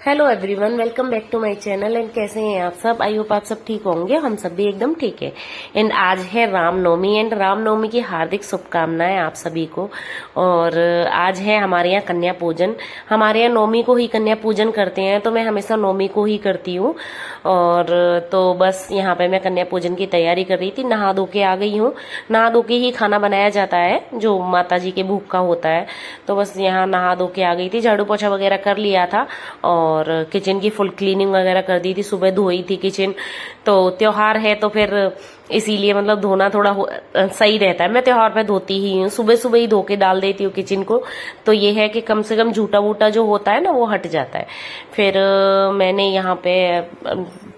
Hello everyone, welcome back to my channel. And कैसे हैं आप सब? आई होप आप सब ठीक होंगे। हम सब भी एकदम ठीक है। एंड आज है रामनवमी एंड रामनवमी की हार्दिक शुभकामनाएं आप सभी को। और आज है हमारे यहाँ कन्या पूजन। हमारे यहाँ नवमी को ही कन्या पूजन करते हैं, तो मैं हमेशा नवमी को ही करती हूँ। और तो बस यहाँ पे मैं कन्या पूजन की तैयारी कर रही थी। नहा धो के आ गई हूँ। नहा धो के ही खाना बनाया जाता है जो माता जी के भोग का होता है। तो बस यहाँ नहा धो के आ गई थी, झाड़ू पोछा वगैरह कर लिया था और किचन की फुल क्लीनिंग वगैरह कर दी थी। सुबह धोई थी किचन। तो त्योहार है तो फिर इसीलिए मतलब धोना थोड़ा सही रहता है। मैं त्योहार पे धोती ही हूँ, सुबह सुबह ही धो के डाल देती हूँ किचन को। तो ये है कि कम से कम झूठा वूटा जो होता है ना वो हट जाता है। फिर मैंने यहाँ पे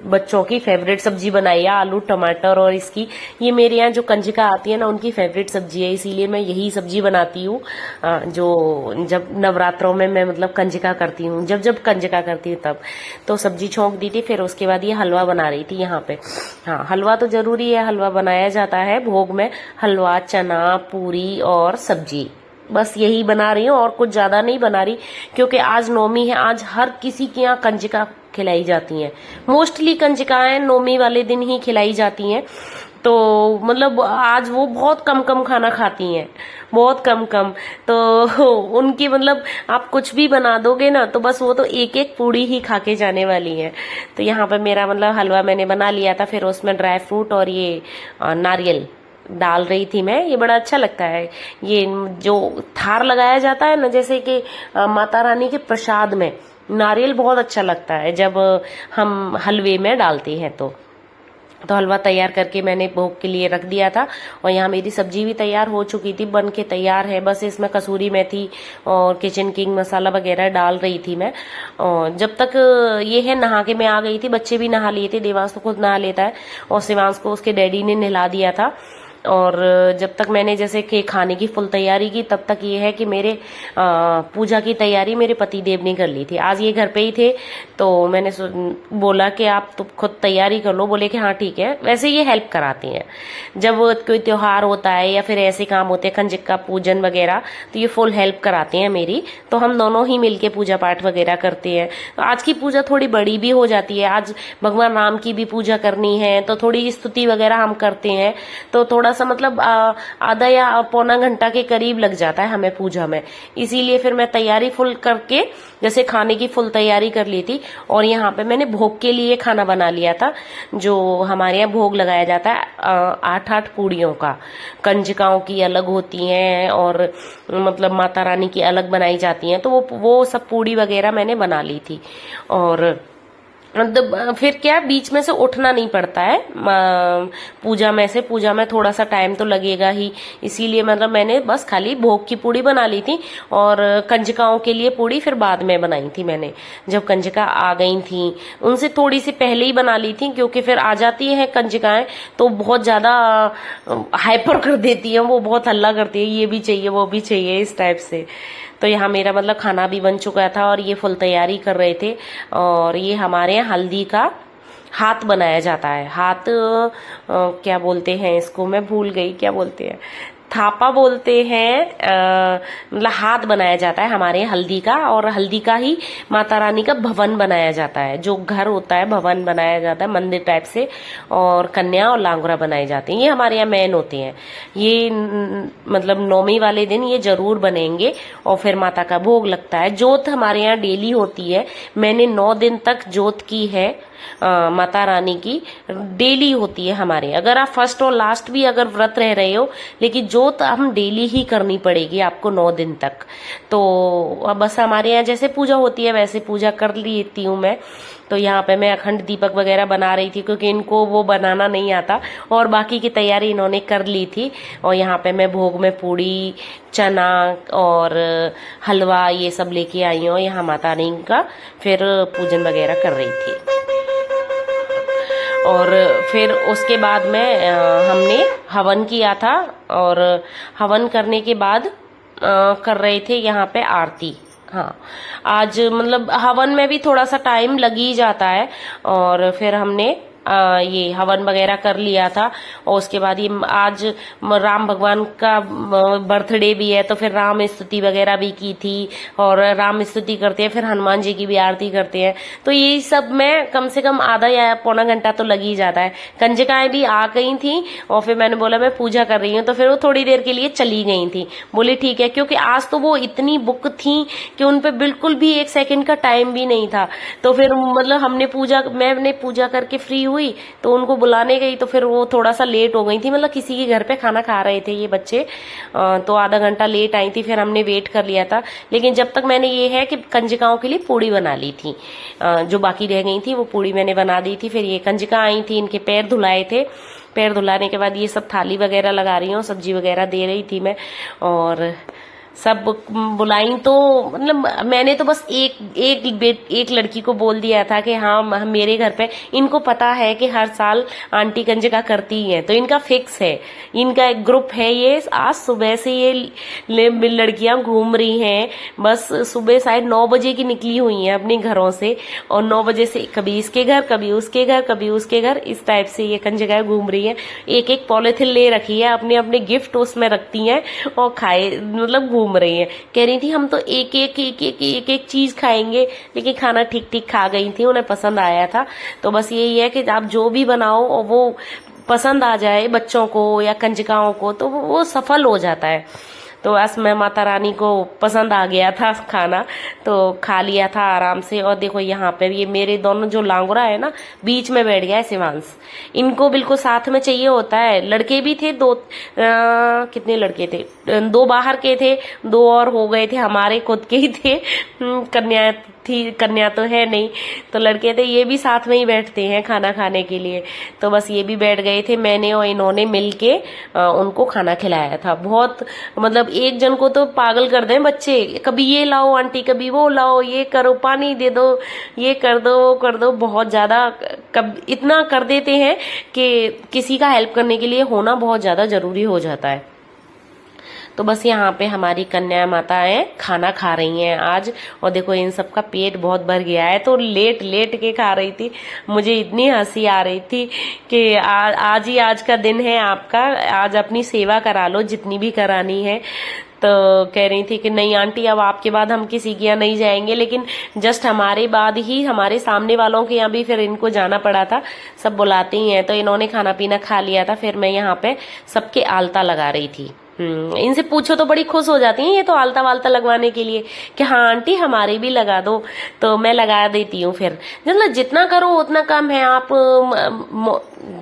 बच्चों की फेवरेट सब्जी बनाई है, आलू टमाटर। और इसकी ये मेरे यहाँ जो कंजका आती है ना उनकी फेवरेट सब्जी है, इसीलिए मैं यही सब्जी बनाती हूँ। जो जब नवरात्रों में मैं मतलब कंजका करती हूँ, जब जब कंजका करती हूँ तब तो सब्जी छोंक दी थी। फिर उसके बाद ये हलवा बना रही थी यहाँ पे। हाँ, हलवा तो जरूरी है, हलवा बनाया जाता है भोग में। हलवा, चना, पूरी और सब्जी, बस यही बना रही हूँ और कुछ ज्यादा नहीं बना रही, क्योंकि आज नवमी है। आज हर किसी के यहाँ कंजका खिलाई जाती हैं। मोस्टली कंजकाएं नवमी वाले दिन ही खिलाई जाती हैं। तो मतलब आज वो बहुत कम कम खाना खाती हैं, बहुत कम कम। तो उनकी मतलब आप कुछ भी बना दोगे ना तो बस वो तो एक एक पूड़ी ही खा के जाने वाली है। तो यहाँ पे मेरा मतलब हलवा मैंने बना लिया था। फिर उसमें ड्राई फ्रूट और ये नारियल डाल रही थी मैं। ये बड़ा अच्छा लगता है। ये जो थार लगाया जाता है ना, जैसे कि माता रानी के प्रसाद में नारियल बहुत अच्छा लगता है जब हम हलवे में डालते हैं। तो हलवा तैयार करके मैंने भोग के लिए रख दिया था। और यहाँ मेरी सब्जी भी तैयार हो चुकी थी, बन के तैयार है। बस इसमें कसूरी मेथी और किचन किंग मसाला वगैरह डाल रही थी मैं। और जब तक ये है नहा के मैं आ गई थी। बच्चे भी नहा लिए थे, देवांश तो खुद नहा लेता है और शिवांश को उसके डैडी ने नहला दिया था। और जब तक मैंने जैसे कि खाने की फुल तैयारी की, तब तक ये है कि मेरे पूजा की तैयारी मेरे पति देव ने कर ली थी। आज ये घर पे ही थे तो मैंने बोला कि आप तो खुद तैयारी कर लो। बोले कि हाँ ठीक है। वैसे ये हेल्प कराती हैं जब कोई त्योहार होता है या फिर ऐसे काम होते हैं कंजका पूजन वगैरह, तो ये फुल हेल्प कराती हैं मेरी। तो हम दोनों ही मिलके पूजा पाठ वगैरह करते हैं। तो आज की पूजा थोड़ी बड़ी भी हो जाती है। आज भगवान राम की भी पूजा करनी है तो थोड़ी स्तुति वगैरह हम करते हैं। तो थोड़ा सा मतलब आधा या पौना घंटा के करीब लग जाता है हमें पूजा में। इसीलिए फिर मैं तैयारी फुल करके जैसे खाने की फुल तैयारी कर ली थी। और यहाँ पे मैंने भोग के लिए खाना बना लिया था। जो हमारे यहाँ भोग लगाया जाता है 8-8 पूड़ियों का। कंजकाओं की अलग होती हैं और मतलब माता रानी की अलग बनाई जाती हैं। तो वो सब पूड़ी वगैरह मैंने बना ली थी। और मतलब फिर क्या बीच में से उठना नहीं पड़ता है पूजा में थोड़ा सा टाइम तो लगेगा ही। इसीलिए मतलब मैंने बस खाली भोग की पूड़ी बना ली थी और कंजकाओं के लिए पूड़ी फिर बाद में बनाई थी मैंने। जब कंजका आ गई थी उनसे थोड़ी सी पहले ही बना ली थी, क्योंकि फिर आ जाती है कंजकाएं तो बहुत ज्यादा हाइपर कर देती है। वो बहुत हल्ला करती है, ये भी चाहिए वो भी चाहिए, इस टाइप से। तो यहाँ मेरा मतलब खाना भी बन चुका था और ये फुल तैयारी कर रहे थे। और ये हमारे यहाँ हल्दी का हाथ बनाया जाता है। हाथ क्या बोलते हैं इसको, मैं भूल गई क्या बोलते हैं, थापा बोलते हैं। मतलब हाथ बनाया जाता है हमारे यहाँ हल्दी का। और हल्दी का ही माता रानी का भवन बनाया जाता है। जो घर होता है भवन बनाया जाता है मंदिर टाइप से। और कन्या और लांगुरा बनाए जाते हैं। ये हमारे यहाँ मेन होते हैं। ये मतलब नवमी वाले दिन ये जरूर बनेंगे। और फिर माता का भोग लगता है। जोत हमारे यहाँ डेली होती है। मैंने 9 दिन तक जोत की है। माता रानी की डेली होती है हमारे। अगर आप फर्स्ट और लास्ट भी अगर व्रत रह रहे हो, लेकिन जोत हम डेली ही करनी पड़ेगी आपको 9 दिन तक। तो बस हमारे यहाँ जैसे पूजा होती है वैसे पूजा कर लेती हूँ मैं। तो यहाँ पे मैं अखंड दीपक वगैरह बना रही थी, क्योंकि इनको वो बनाना नहीं आता और बाकी की तैयारी इन्होंने कर ली थी। और यहाँ पे मैं भोग में पूड़ी, चना और हलवा ये सब लेके आई हूँ यहाँ माता रानी का। फिर पूजन वगैरह कर रही थी। और फिर उसके बाद में हमने हवन किया था। और हवन करने के बाद कर रहे थे यहाँ पे आरती। हाँ, आज मतलब हवन में भी थोड़ा सा टाइम लग ही जाता है। और फिर हमने ये हवन वगैरह कर लिया था। और उसके बाद ये आज राम भगवान का बर्थडे भी है, तो फिर राम स्तुति वगैरह भी की थी। और राम स्तुति करते हैं, फिर हनुमान जी की भी आरती करते हैं। तो यही सब में कम से कम आधा या पौना घंटा तो लग ही जाता है। कंजकाएं भी आ गई थी और फिर मैंने बोला मैं पूजा कर रही हूँ, तो फिर वो थोड़ी देर के लिए चली गई थी। बोली ठीक है, क्योंकि आज तो वो इतनी बुक थी कि उनपे बिल्कुल भी एक सेकंड का टाइम भी नहीं था। तो फिर मतलब मैंने पूजा करके फ्री हुई तो उनको बुलाने गई, तो फिर वो थोड़ा सा लेट हो गई थी। मतलब किसी के घर पे खाना खा रहे थे ये बच्चे, तो आधा घंटा लेट आई थी। फिर हमने वेट कर लिया था, लेकिन जब तक मैंने ये है कि कंजकाओं के लिए पूड़ी बना ली थी, जो बाकी रह गई थी वो पूड़ी मैंने बना दी थी। फिर ये कंजका आई थी, इनके पैर धुलाए थे। पैर धुलाने के बाद ये सब थाली वगैरह लगा रही हूँ, सब्जी वगैरह दे रही थी मैं। और सब बुलाई तो मतलब मैंने तो बस एक लड़की को बोल दिया था कि हाँ मेरे घर पे इनको पता है कि हर साल आंटी कंजका करती है, तो इनका फिक्स है, इनका एक ग्रुप है। ये आज सुबह से ये लड़कियां घूम रही हैं, बस सुबह शायद 9 बजे की निकली हुई हैं अपने घरों से, और 9 बजे से कभी इसके घर कभी उसके घर कभी उसके घर, इस टाइप से ये कंजका घूम रही है। एक एक पॉलिथिन ले रखी है, अपने अपने गिफ्ट उसमें रखती हैं और खाए मतलब घूम रही है। कह रही थी हम तो एक चीज खाएंगे, लेकिन खाना ठीक ठीक खा गई थी, उन्हें पसंद आया था। तो बस यही है कि आप जो भी बनाओ और वो पसंद आ जाए बच्चों को या कंजकाओं को, तो वो सफल हो जाता है। तो बस मैं माता रानी को पसंद आ गया था खाना, तो खा लिया था आराम से। और देखो यहाँ पे ये मेरे दोनों जो लांगुरा है ना, बीच में बैठ गया है शिवांश, इनको बिल्कुल साथ में चाहिए होता है। लड़के भी थे दो, कितने लड़के थे, 2 बाहर के थे, 2 और हो गए थे, हमारे खुद के ही थे। कन्या तो है नहीं, तो लड़के थे, ये भी साथ में ही बैठते हैं खाना खाने के लिए। तो बस ये भी बैठ गए थे, मैंने और इन्होंने मिलके उनको खाना खिलाया था। बहुत मतलब एक जन को तो पागल कर दें बच्चे, कभी ये लाओ आंटी, कभी वो लाओ, ये करो, पानी दे दो, ये कर दो, वो कर दो, बहुत ज्यादा इतना कर देते हैं कि किसी का हेल्प करने के लिए होना बहुत ज्यादा जरूरी हो जाता है। तो बस यहाँ पे हमारी कन्या माताएं खाना खा रही हैं आज, और देखो इन सबका पेट बहुत भर गया है, तो लेट लेट के खा रही थी। मुझे इतनी हंसी आ रही थी कि आज ही आज का दिन है आपका, आज अपनी सेवा करा लो जितनी भी करानी है। तो कह रही थी कि नहीं आंटी अब आपके बाद हम किसी के यहाँ नहीं जाएंगे, लेकिन जस्ट हमारे बाद ही हमारे सामने वालों के यहाँ भी फिर इनको जाना पड़ा था, सब बुलाते ही हैं। तो इन्होंने खाना पीना खा लिया था, फिर मैं यहाँ पे सबके आलता लगा रही थी। इनसे पूछो तो बड़ी खुश हो जाती हैं ये तो आलता वालता लगवाने के लिए कि हाँ आंटी हमारे भी लगा दो, तो मैं लगा देती हूँ। फिर मतलब जितना करो उतना कम है। आप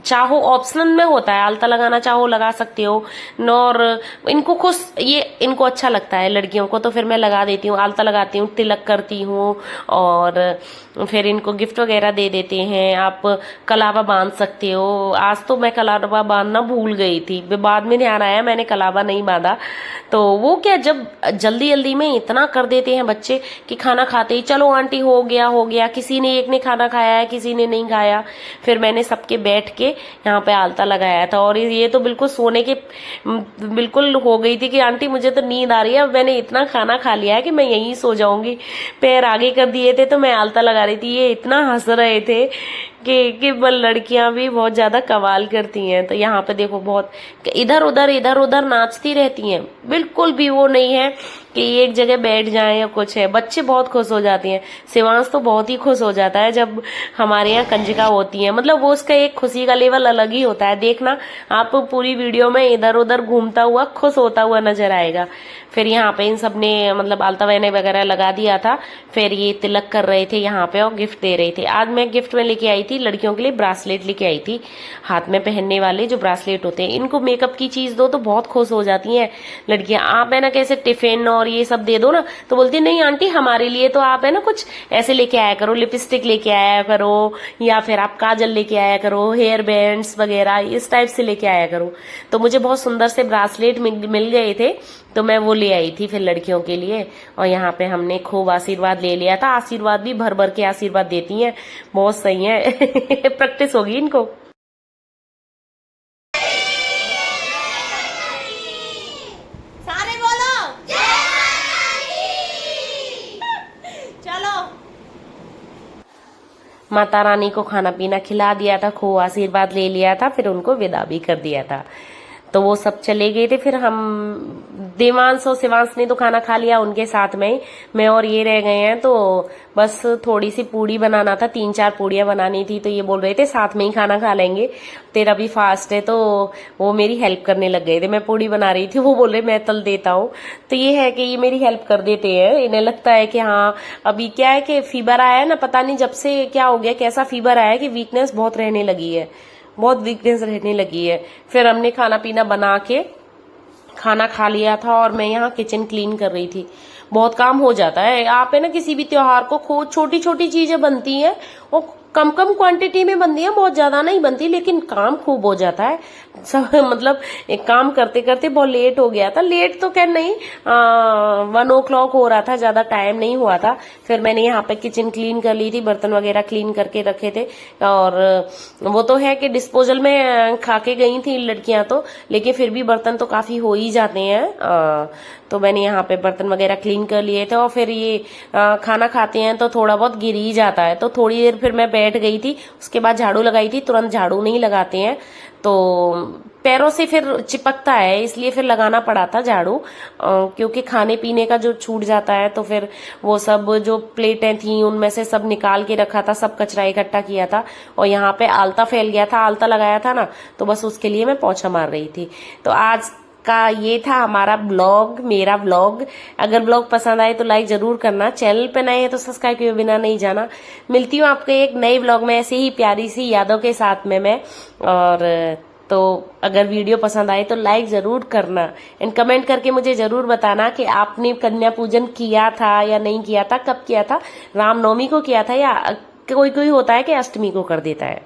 चाहो ऑप्शनल में होता है, आलता लगाना चाहो लगा सकते हो, और इनको खुश, ये इनको अच्छा लगता है लड़कियों को, तो फिर मैं लगा देती हूँ, आलता लगाती हूँ, तिलक करती हूँ, और फिर इनको गिफ्ट वगैरह दे देते हैं। आप कलावा बांध सकते हो। आज तो मैं कलावा बांधना भूल गई थी, बाद में ध्यान आया मैंने कलावा नहीं बांधा। तो वो क्या, जब जल्दी जल्दी में इतना कर देते हैं बच्चे कि खाना खाते ही चलो आंटी हो गया हो गया, किसी ने एक ने खाना खाया है किसी ने नहीं खाया। फिर मैंने सबके बैठ के यहाँ पे आलता लगाया था, और ये तो बिल्कुल सोने के बिल्कुल हो गई थी कि आंटी मुझे तो नींद आ रही है, अब मैंने इतना खाना खा लिया है कि मैं यहीं सो जाऊंगी। पैर आगे कर दिए थे तो मैं आलता लगा रही थी, ये इतना हंस रहे थे कि लड़कियां भी बहुत ज्यादा कमाल करती हैं। तो यहाँ पे देखो बहुत इधर उधर नाचती रहती हैं, बिल्कुल भी वो नहीं है कि एक जगह बैठ जाएं या कुछ है। बच्चे बहुत खुश हो जाती हैं, शिवांश तो बहुत ही खुश हो जाता है जब हमारे यहाँ कंजका होती है। मतलब वो उसका एक खुशी का लेवल अलग ही होता है। देखना आप पूरी वीडियो में इधर उधर घूमता हुआ खुश होता हुआ नजर आएगा। फिर यहाँ पे इन सब ने मतलब आलता वगैरह लगा दिया था, फिर ये तिलक कर रहे थे यहाँ पे और गिफ्ट दे रहे थे। आज मैं गिफ्ट में लेके आई थी लड़कियों के लिए ब्रासलेट लेके आई थी, हाथ में पहनने वाले जो ब्रासलेट होते हैं। इनको मेकअप की चीज दो तो बहुत खुश हो जाती हैं लड़कियां। आप है ना कैसे टिफिन और ये सब दे दो ना, तो बोलती नहीं आंटी हमारे लिए तो आप है ना कुछ ऐसे लेके आया करो, लिपस्टिक लेके आया करो, या फिर आप काजल लेके आया करो, हेयर बैंड्स वगैरह इस टाइप से लेके आया करो। तो मुझे बहुत सुंदर से ब्रासलेट मिल गए थे, तो मैं वो ले आई थी फिर लड़कियों के लिए। और यहाँ पे हमने खूब आशीर्वाद ले लिया था। आशीर्वाद भी भर भर के आशीर्वाद देती हैं, बहुत सही है। प्रैक्टिस होगी इनको। सारे बोलो जय माता दी। चलो माता रानी को खाना पीना खिला दिया था, खूब आशीर्वाद ले लिया था, फिर उनको विदा भी कर दिया था। तो वो सब चले गए थे। फिर हम देवांश और शिवांश ने तो खाना खा लिया उनके साथ में ही, मैं और ये रह गए हैं। तो बस थोड़ी सी पूड़ी बनाना था, 3-4 पूड़ियां बनानी थी। तो ये बोल रहे थे साथ में ही खाना खा लेंगे, तेरा भी फास्ट है। तो वो मेरी हेल्प करने लग गए थे, मैं पूड़ी बना रही थी, वो बोल रहे मैं तल देता हूँ। तो ये है कि ये मेरी हेल्प कर देते हैं, इन्हें लगता है कि हाँ अभी क्या है कि फीवर आया है ना, पता नहीं जब से क्या हो गया, कैसा फीवर आया है कि वीकनेस बहुत रहने लगी है, बहुत वीकनेस रहने लगी है। फिर हमने खाना पीना बना के खाना खा लिया था और मैं यहाँ किचन क्लीन कर रही थी। बहुत काम हो जाता है, आप है ना किसी भी त्योहार को खूब छोटी छोटी चीजें बनती हैं और कम कम क्वांटिटी में बनती है, बहुत ज्यादा नहीं बनती, लेकिन काम खूब हो जाता है सब। मतलब एक काम करते करते बहुत लेट हो गया था, लेट तो क्या नहीं, 1 o'clock हो रहा था, ज्यादा टाइम नहीं हुआ था। फिर मैंने यहाँ पे किचन क्लीन कर ली थी, बर्तन वगैरह क्लीन करके रखे थे। और वो तो है कि डिस्पोजल में खा के गई थी लड़कियां तो, लेकिन फिर भी बर्तन तो काफी हो ही जाते हैं। तो मैंने यहाँ पे बर्तन वगैरह क्लीन कर लिए थे। और फिर ये खाना खाते हैं तो थोड़ा बहुत गिर ही जाता है, तो थोड़ी देर फिर मैं बैठ गई थी, उसके बाद झाड़ू लगाई थी। तुरंत झाड़ू नहीं लगाते हैं तो पैरों से फिर चिपकता है, इसलिए फिर लगाना पड़ा था झाड़ू, क्योंकि खाने पीने का जो छूट जाता है तो फिर वो सब जो प्लेटें थी उनमें से सब निकाल के रखा था, सब कचरा इकट्ठा किया था। और यहाँ पे आलता फैल गया था, आलता लगाया था ना, तो बस उसके लिए मैं पोछा मार रही थी। तो आज का ये था हमारा ब्लॉग, मेरा ब्लॉग। अगर ब्लॉग पसंद आए तो लाइक जरूर करना, चैनल पे नए हैं तो सब्सक्राइब किए बिना नहीं जाना। मिलती हूँ आपके एक नए ब्लॉग में ऐसे ही प्यारी सी यादों के साथ में मैं। और तो अगर वीडियो पसंद आए तो लाइक जरूर करना एंड कमेंट करके मुझे जरूर बताना कि आपने कन्या पूजन किया था या नहीं किया था, कब किया था, रामनवमी को किया था या कोई कोई होता है कि अष्टमी को कर देता है।